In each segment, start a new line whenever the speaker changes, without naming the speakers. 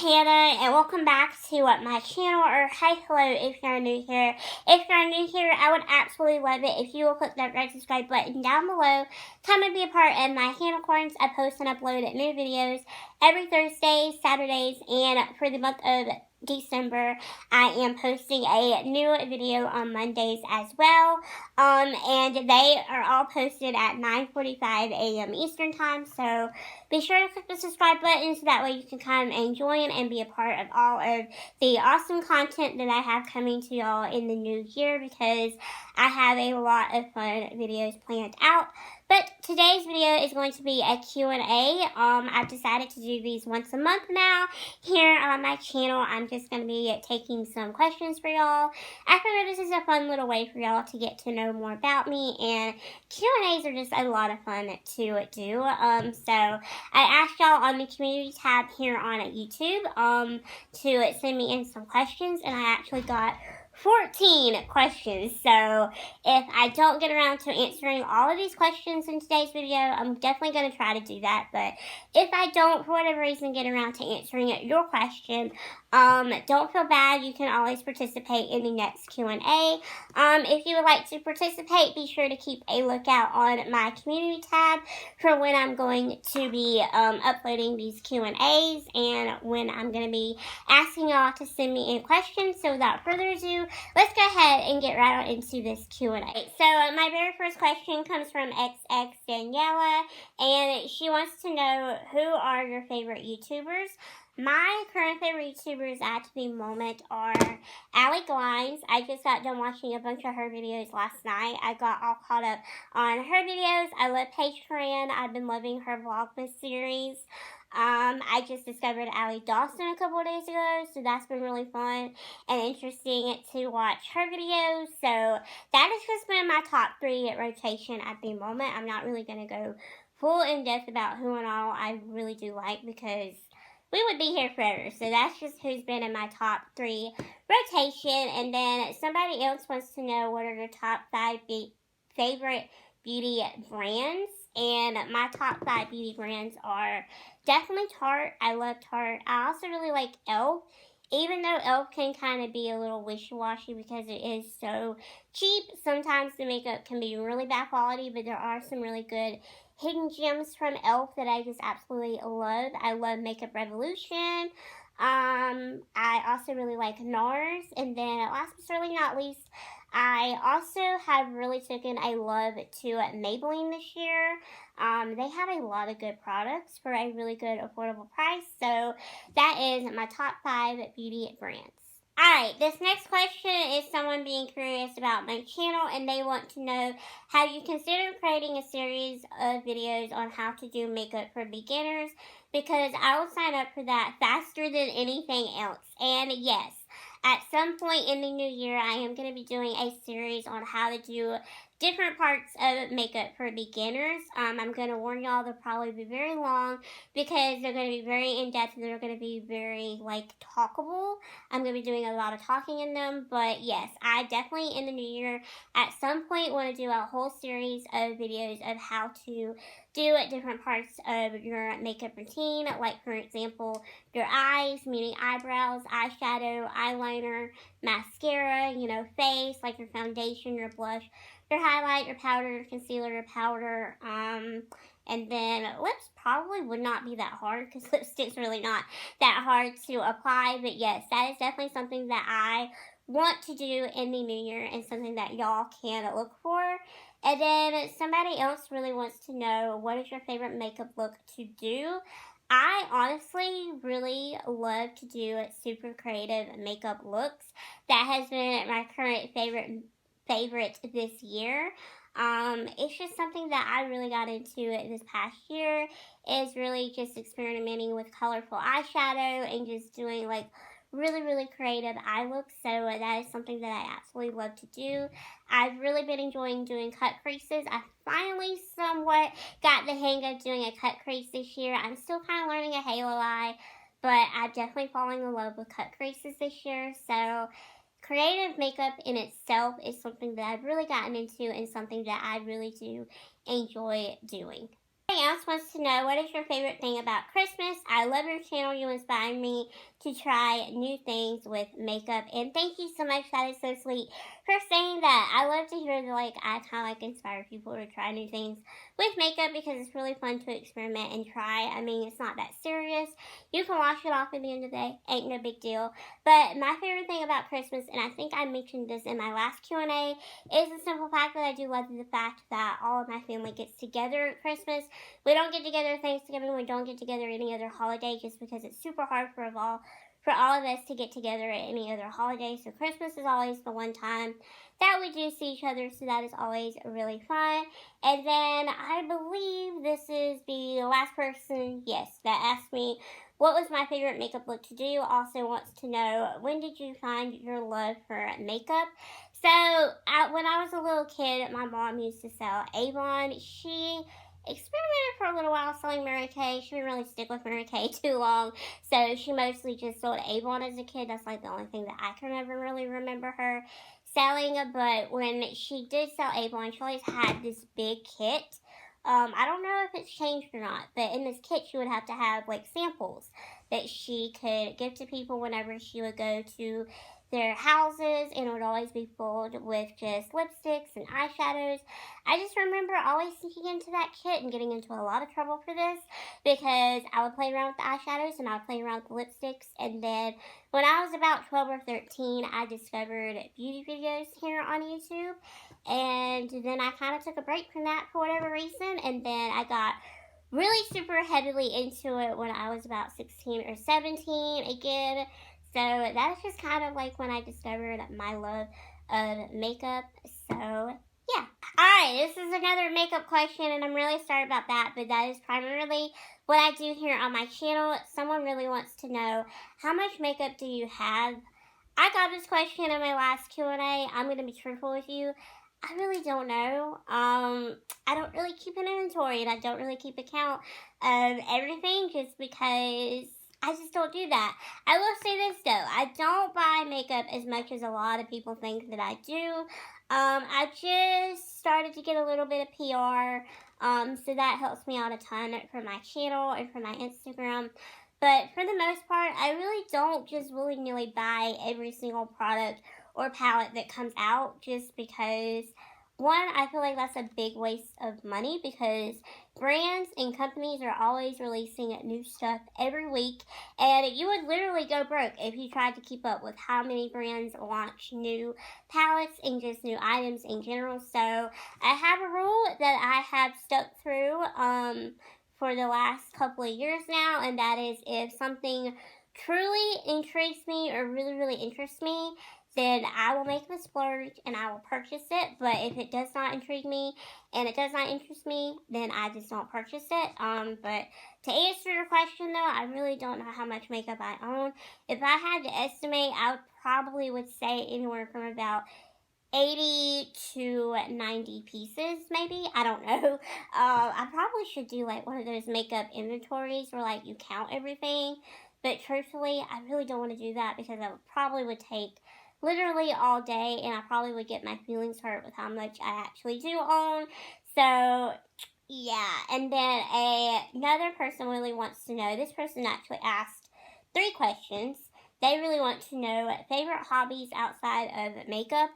Hannah, and welcome back to my channel, or hi, hello if you're new here. If you're new here, I would absolutely love it if you will click that red subscribe button down below. Come and be a part of my Hannah Corns. I post and upload new videos every Thursday, Saturdays, and for the month of December, I am posting a new video on Mondays as well, and they are all posted at 9:45 a.m. Eastern Time, so be sure to click the subscribe button so that way you can come and join and be a part of all of the awesome content that I have coming to y'all in the new year, because I have a lot of fun videos planned out. But today's video is going to be a Q&A. I've decided to do these once a month now here on my channel. I'm just going to be taking some questions for y'all. I figure this is a fun little way for y'all to get to know more about me, and Q&As are just a lot of fun to do. So I asked y'all on the community tab here on YouTube to send me in some questions, and I actually got 14 questions. So if I don't get around to answering all of these questions in today's video, I'm definitely going to try to do that. But if I don't, for whatever reason, get around to answering your question, don't feel bad. You can always participate in the next Q&A. If you would like to participate, be sure to keep a lookout on my community tab for when I'm going to be uploading these Q&As and when I'm going to be asking y'all to send me in questions. So without further ado, let's go ahead and get right on into this Q&A. So my very first question comes from XX Daniela, and she wants to know, who are your favorite YouTubers? My current favorite YouTubers at the moment are Allie Glines. I just got done watching a bunch of her videos last night. I got all caught up on her videos. I love Paige Coran. I've been loving her Vlogmas series. I just discovered Allie Dawson a couple of days ago, so that's been really fun and interesting to watch her videos. So that has just been my top 3 rotation at the moment. I'm not really going to go full in depth about who and all I really do like, because we would be here forever. So that's just who's been in my top 3 rotation. And then somebody else wants to know, what are your top 5 favorite beauty brands? And my top 5 beauty brands are definitely Tarte. I love Tarte. I also really like e.l.f. Even though e.l.f. can kind of be a little wishy-washy because it is so cheap, sometimes the makeup can be really bad quality, but there are some really good hidden gems from e.l.f. that I just absolutely love. I love Makeup Revolution. I also really like NARS. And then last but certainly not least, I also have really taken a love to Maybelline this year. They have a lot of good products for a really good affordable price. So that is my top 5 beauty brands. Alright, this next question is someone being curious about my channel, and they want to know, have you considered creating a series of videos on how to do makeup for beginners? Because I will sign up for that faster than anything else. And yes, at some point in the new year, I am going to be doing a series on how to do different parts of makeup for beginners. I'm going to warn y'all, they'll probably be very long because they're going to be very in-depth and they're going to be very, talkable. I'm going to be doing a lot of talking in them. But yes, I definitely in the new year at some point want to do a whole series of videos of how to do different parts of your makeup routine. Like, for example, your eyes, meaning eyebrows, eyeshadow, eyeliner, mascara, face, like your foundation, your blush, your highlight, your powder, your concealer, your powder, and then lips probably would not be that hard because lipstick's really not that hard to apply. But yes, that is definitely something that I want to do in the new year and something that y'all can look for. And then somebody else really wants to know, what is your favorite makeup look to do? I honestly really love to do super creative makeup looks. That has been my current favorite this year. It's just something that I really got into this past year, is really just experimenting with colorful eyeshadow and just doing really creative eye looks. So that is something that I absolutely love to do. I've really been enjoying doing cut creases. I finally somewhat got the hang of doing a cut crease this year. I'm still kind of learning a halo eye, but I'm definitely falling in love with cut creases this year. So creative makeup in itself is something that I've really gotten into and something that I really do enjoy doing. Somebody else wants to know, what is your favorite thing about Christmas? I love your channel. You inspire me to try new things with makeup. And thank you so much. That is so sweet for saying that. I love to hear that, like, I kind of like inspire people to try new things with makeup because it's really fun to experiment and try. I mean, it's not that serious. You can wash it off at the end of the day. Ain't no big deal. But my favorite thing about Christmas, and I think I mentioned this in my last Q&A, is the simple fact that I do love the fact that all of my family gets together at Christmas. We don't get together Thanksgiving. We don't get together any other holiday just because it's super hard for all of us to get together at any other holiday. So Christmas is always the one time that we do see each other. So that is always really fun. And then I believe this is the last person, yes, that asked me what was my favorite makeup look to do. Also wants to know, when did you find your love for makeup? So when I was a little kid, my mom used to sell Avon. She experimented for a little while selling Mary Kay. She didn't really stick with Mary Kay too long, so she mostly just sold Avon as a kid. That's like the only thing that I can ever really remember her selling. But when she did sell Avon, she always had this big kit. I don't know if it's changed or not, but in this kit she would have to have like samples that she could give to people whenever she would go to their houses, and it would always be filled with just lipsticks and eyeshadows. I just remember always sneaking into that kit and getting into a lot of trouble for this because I would play around with the eyeshadows and I would play around with the lipsticks. And then when I was about 12 or 13, I discovered beauty videos here on YouTube. And then I kind of took a break from that for whatever reason. And then I got really super heavily into it when I was about 16 or 17 again. So that is just kind of like when I discovered my love of makeup. So yeah. Alright, this is another makeup question, and I'm really sorry about that, but that is primarily what I do here on my channel. Someone really wants to know, how much makeup do you have? I got this question in my last Q&A. I'm going to be truthful with you. I really don't know. I don't really keep an inventory, and I don't really keep account of everything just because I just don't do that. I will say this though, I don't buy makeup as much as a lot of people think that I do. I just started to get a little bit of PR, so that helps me out a ton for my channel and for my Instagram. But for the most part, I really don't just willy-nilly buy every single product or palette that comes out just because, one, I feel like that's a big waste of money because brands and companies are always releasing new stuff every week, and you would literally go broke if you tried to keep up with how many brands launch new palettes and just new items in general. So I have a rule that I have stuck through for the last couple of years now, and that is, if something truly intrigues me or really, really interests me, then I will make the splurge and I will purchase it. But if it does not intrigue me and it does not interest me, then I just don't purchase it. But to answer your question though, I really don't know how much makeup I own. If I had to estimate, I would say anywhere from about 80 to 90 pieces, maybe. I don't know. I probably should do like one of those makeup inventories where like you count everything. But truthfully, I really don't want to do that because that probably would take literally all day, and I probably would get my feelings hurt with how much I actually do own. So yeah. And then another person really wants to know, this person actually asked 3 questions. They really want to know favorite hobbies outside of makeup.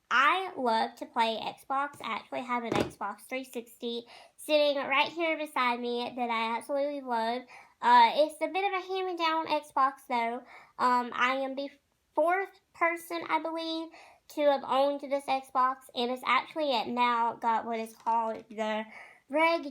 I love to play Xbox. I actually have an Xbox 360 sitting right here beside me that I absolutely love. It's a bit of a hand-me-down Xbox though. I am the 4th person, I believe, to have owned this Xbox, and it's actually now got what is called the red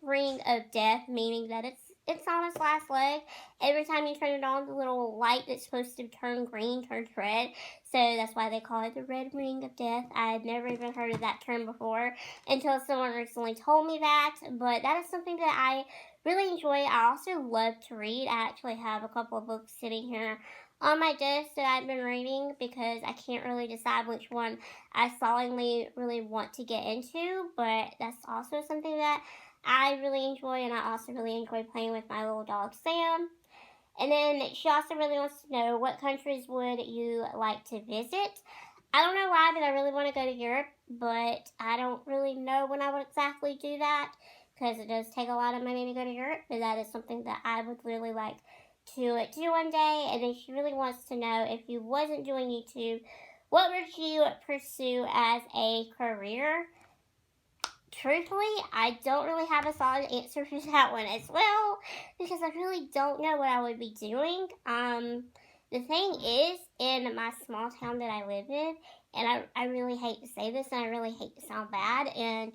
ring of death, meaning that it's on its last leg. Every time you turn it on, the little light that's supposed to turn green turns red. So that's why they call it the red ring of death. I had never even heard of that term before until someone recently told me that. But that is something that I really enjoy. I also love to read. I actually have a couple of books sitting here on my desk that I've been reading because I can't really decide which one I solemnly really want to get into. But that's also something that I really enjoy, and I also really enjoy playing with my little dog, Sam. And then she also really wants to know, what countries would you like to visit? I don't know why, but I really want to go to Europe, but I don't really know when I would exactly do that because it does take a lot of money to go to Europe, but that is something that I would really like to do one day. And then she really wants to know, if you wasn't doing YouTube, what would you pursue as a career? Truthfully, I don't really have a solid answer for that one as well, because I really don't know what I would be doing. The thing is, in my small town that I live in, and I really hate to say this, and I really hate to sound bad, and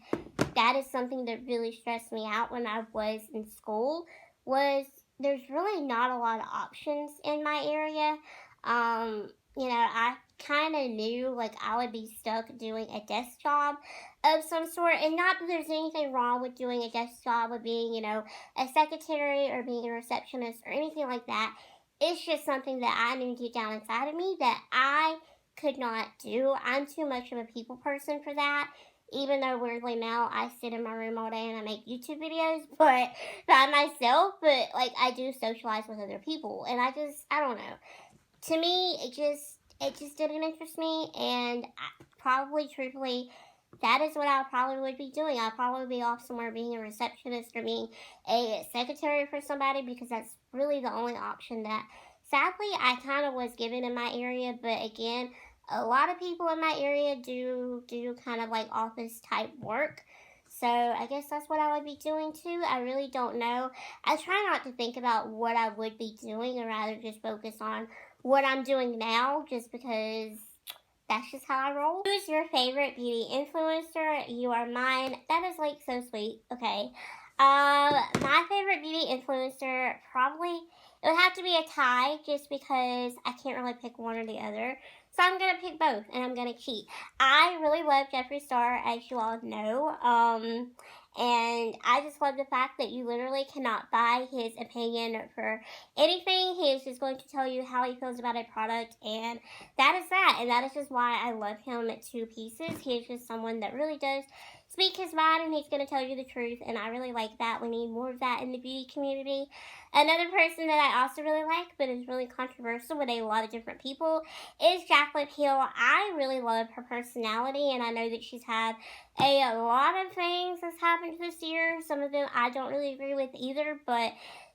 that is something that really stressed me out when I was in school, was there's really not a lot of options in my area. I kind of knew like I would be stuck doing a desk job of some sort, and not that there's anything wrong with doing a desk job, with being, a secretary or being a receptionist or anything like that. It's just something that I knew deep down inside of me that I could not do. I'm too much of a people person for that. Even though, weirdly now, I sit in my room all day and I make YouTube videos, but by myself, but like I do socialize with other people, and I don't know. To me, it just didn't interest me, and probably, truthfully, that is what I probably would be doing. I'll probably be off somewhere being a receptionist or being a secretary for somebody, because that's really the only option that, sadly, I kind of was given in my area. But again, a lot of people in my area do kind of like office type work. So I guess that's what I would be doing too. I really don't know. I try not to think about what I would be doing, and rather just focus on what I'm doing now, just because that's just how I roll. Who's your favorite beauty influencer? You are mine. That is like so sweet. Okay. My favorite beauty influencer, probably, it would have to be a tie, just because I can't really pick one or the other. So I'm gonna pick both, and I'm gonna cheat. I really love Jeffree Star, as you all know. And I just love the fact that you literally cannot buy his opinion for anything. He is just going to tell you how he feels about a product, and that is that. And that is just why I love him to pieces. He is just someone that really does speak his mind, and he's going to tell you the truth, and I really like that. We need more of that in the beauty community. Another person that I also really like, but is really controversial with a lot of different people, is Jaclyn Hill. I really love her personality, and I know that she's had a lot of things that's happened this year. Some of them I don't really agree with either, but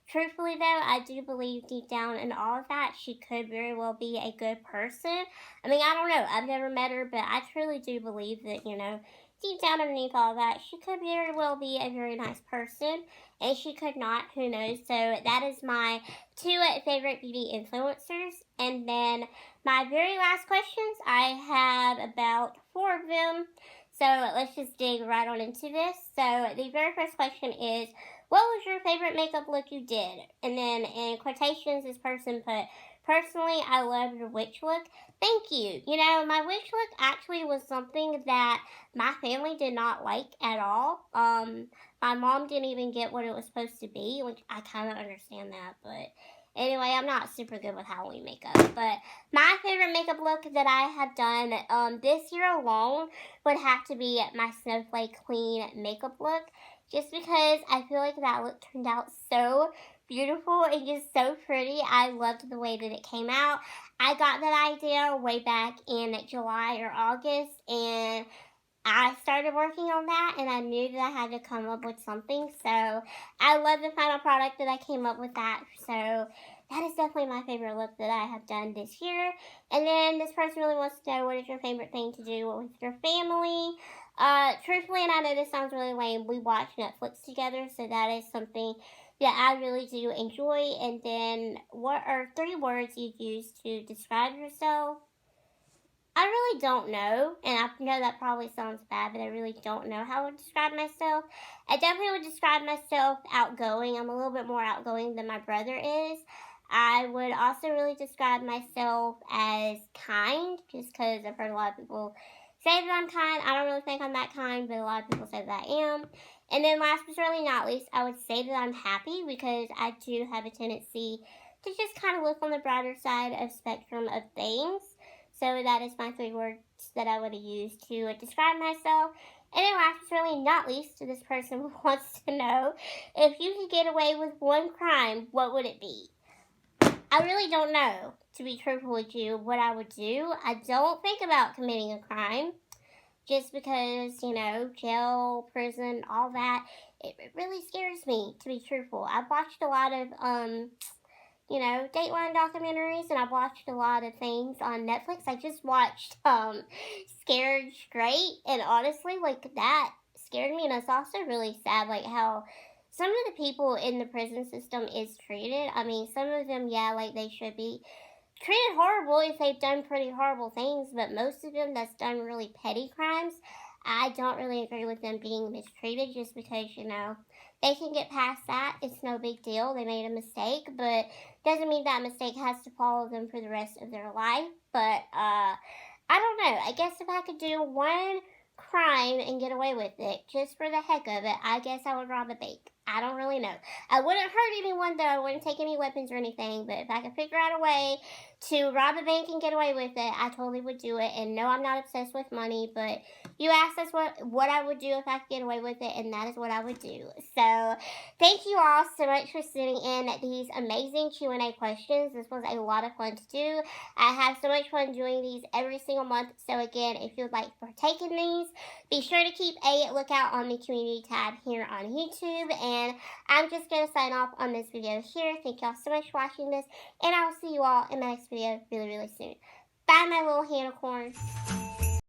truthfully though, I do believe deep down in all of that, she could very well be a good person. I mean, I don't know, I've never met her, but I truly do believe that, deep down underneath all that, she could very well be a very nice person, and she could not, who knows. So that is my two favorite beauty influencers. And then my very last questions, I have about 4 of them. So let's just dig right on into this. So the very first question is, what was your favorite makeup look you did? And then in quotations, this person put, personally, I love your witch look. Thank you. My witch look actually was something that my family did not like at all. My mom didn't even get what it was supposed to be, which I kind of understand that, but anyway, I'm not super good with Halloween makeup. But my favorite makeup look that I have done this year alone would have to be my Snowflake Queen makeup look, just because I feel like that look turned out so beautiful and just so pretty. I loved the way that it came out. I got that idea way back in July or August, and I started working on that, and I knew that I had to come up with something. So I love the final product that I came up with that. So that is definitely my favorite look that I have done this year. And then this person really wants to know, what is your favorite thing to do with your family? Truthfully, and I know this sounds really lame, we watch Netflix together, so that is something that I really do enjoy. And then, what are 3 words you use to describe yourself? I really don't know, and I know that probably sounds bad, but I really don't know how I would describe myself. I definitely would describe myself outgoing. I'm a little bit more outgoing than my brother is. I would also really describe myself as kind, just because I've heard a lot of people say that I'm kind. I don't really think I'm that kind, but a lot of people say that I am. And then last but certainly not least, I would say that I'm happy, because I do have a tendency to just kind of look on the brighter side of spectrum of things. So that is my 3 words that I would use to describe myself. And then last but certainly not least, this person wants to know, if you could get away with one crime, what would it be? I really don't know, to be truthful with you, what I would do. I don't think about committing a crime, just because, jail, prison, all that it really scares me, to be truthful. I've watched a lot of Dateline documentaries, and I've watched a lot of things on Netflix. I just watched Scared Straight, and honestly, like, that scared me, and it's also really sad, like, how some of the people in the prison system is treated. I mean, some of them, yeah, like, they should be treated horrible if they've done pretty horrible things, but most of them that's done really petty crimes, I don't really agree with them being mistreated just because, they can get past that. It's no big deal. They made a mistake, but doesn't mean that mistake has to follow them for the rest of their life. But I don't know. I guess if I could do one crime and get away with it, just for the heck of it, I guess I would rob a bank. I don't really know. I wouldn't hurt anyone, though. I wouldn't take any weapons or anything. But if I could figure out a way to rob a bank and get away with it, I totally would do it. And no, I'm not obsessed with money, but you asked us what I would do if I could get away with it, and that is what I would do. So thank you all so much for sending in these amazing Q&A questions. This was a lot of fun to do. I have so much fun doing these every single month. So again, if you would like to partake in these, be sure to keep a lookout on the community tab here on YouTube. And I'm just going to sign off on this video here. Thank y'all so much for watching this, and I will see you all in my next video really, really soon. Bye, my little unicorns.